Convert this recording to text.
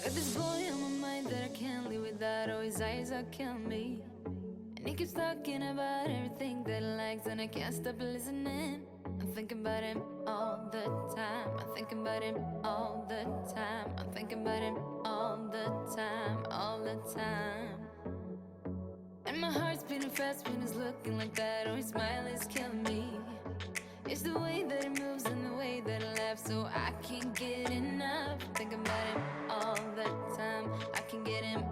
Got this boy on my mind that I can't live without. Oh, his eyes are killing me. And he keeps talking about everything that he likes, and I can't stop listening. I'm thinking about him all the time. I'm thinking about him all the time. I'm thinking about him all the time, all the time. And my heart's beating fast when he's looking like that. Oh, his smile is killing me. It's the way that he moves and the way that he laughs, so I can't get enough. Thinking about him all the time. I can get him